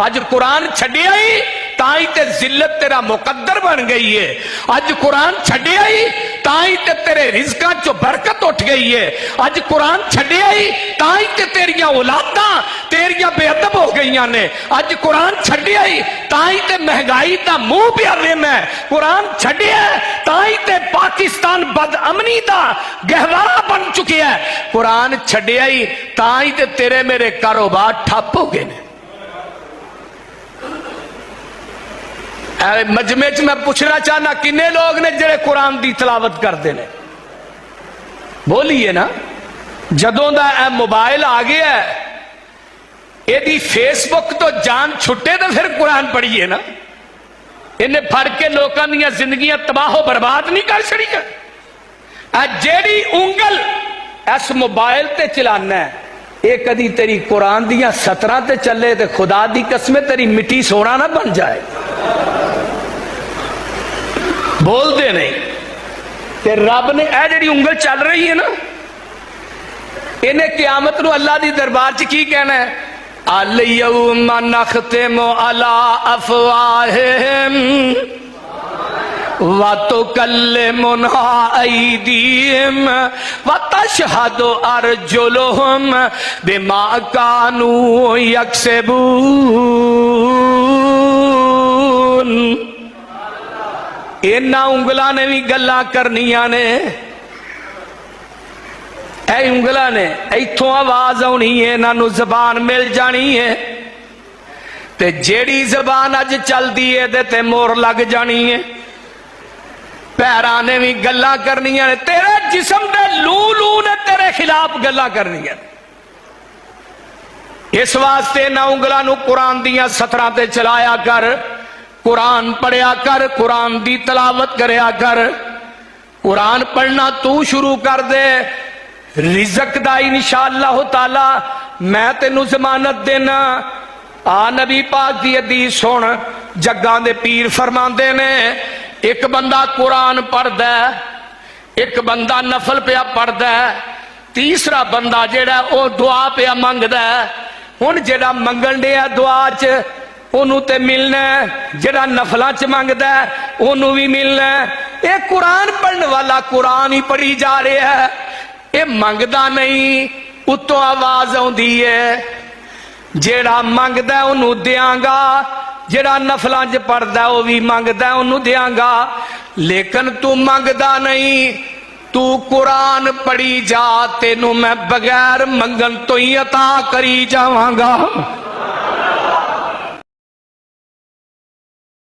اج قرآن چھڈیا ہی تائی تے ذلت تیرا مقدر بن گئی ہے، اج قرآن چھڈیا ہی تائی تے تیرے رزقاں چو برکت اٹھ گئی ہے، اج قرآن چھڈیا ہی تائی تے تیریاں اولاداں تیریاں بے ادب ہو گئیاں نے، اج قرآن چھڈیا ہی تائی تے مہنگائی دا منہ پیا ویم ہے، قرآن چھڈیا ہے تائی تے پاکستان بد امنی دا گہوارہ بن چکے ہے، قرآن چھڈیا ہی تائی تے تیرے میرے کاروبار ٹھپ ہو گئے نے۔ مجمع چ میں پوچھنا چاہنا کنے لوگ نے جڑے قرآن دی تلاوت کردے نے؟ بولیے نا۔ جدوں دا اے موبائل آ گیا ہے اے دی فیس بک تو جان چھٹے تو پھر قرآن پڑھیے نا، انہیں پھڑ کے لوکاں دیاں زندگیاں تباہ و برباد نہیں کر چھڑی ہے۔ اے جیڑی انگل اس موبائل تے چلانا ہے اے کدی تیری قرآن دیاں 17 تے چلے تے خدا دی قسمیں تیری مٹی سونا نہ بن جائے۔ بول دے نہیں کہ رب نے اے جڑی انگل چل رہی ہے نا انہیں قیامت نو اللہ دی دربار چ کی کہنا ہے؟ الیوم نختم علی افواہہم وَتُكَلِّمُنَا أَيْدِيهِمْ وَتَشْهَدُ أَرْجُلُهُمْ بِمَا كَانُوا يَكْسِبُونَ۔ انہاں انگلاں نے بھی گلاں کرنیاں نے، اے انگلاں نے ایتھوں آواز آنی ہے، انہاں نو زبان مل جانی ہے، تے جیڑی زبان اج چل دی ہے تے مور لگ جانی ہے، پیراں نے بھی گلاں کرنیاں نے، تیرے جسم دے لو نے تیرے خلاف گلاں کرنیاں۔ اس واسطے نہ انگلاں نو قرآن دیاں 17 تے چلایا کر، قرآن پڑھیا کر، قرآن دی تلاوت کریا کر۔ قرآن پڑھنا تو شروع کر دے، رزق دا انشاءاللہ تعالی میں تینوں ضمانت دینا۔ نبی پاک دی حدیث سن، جگاں دے پیر فرماندے نے ایک بندہ قرآن پڑھدا ہے، ایک بندہ نفل پیا پڑھدا ہے، تیسرا بندہ جیڑا او دعا پیا منگدا ہے۔ ہن جیڑا منگن دیا دعا چ انہوں تے ملنا ہے، جیڑا نفلاں چ منگدا ہے انہوں بھی ملنا ہے۔ اے قرآن پڑھنے والا قرآن ہی پڑھی جا رہا ہے، اے منگدا نہیں، اتوں آواز آندی ہے جیڑا منگدا ہے انہوں دیاں گا، جیڑا نفلاں چ پڑھدا ہے وہ بھی منگدا ہے انہوں دیاں گا، لیکن تو منگدا نہیں، تو قرآن پڑھی جا، تینوں میں بغیر منگن تو ہی عطا کری جاواں گا۔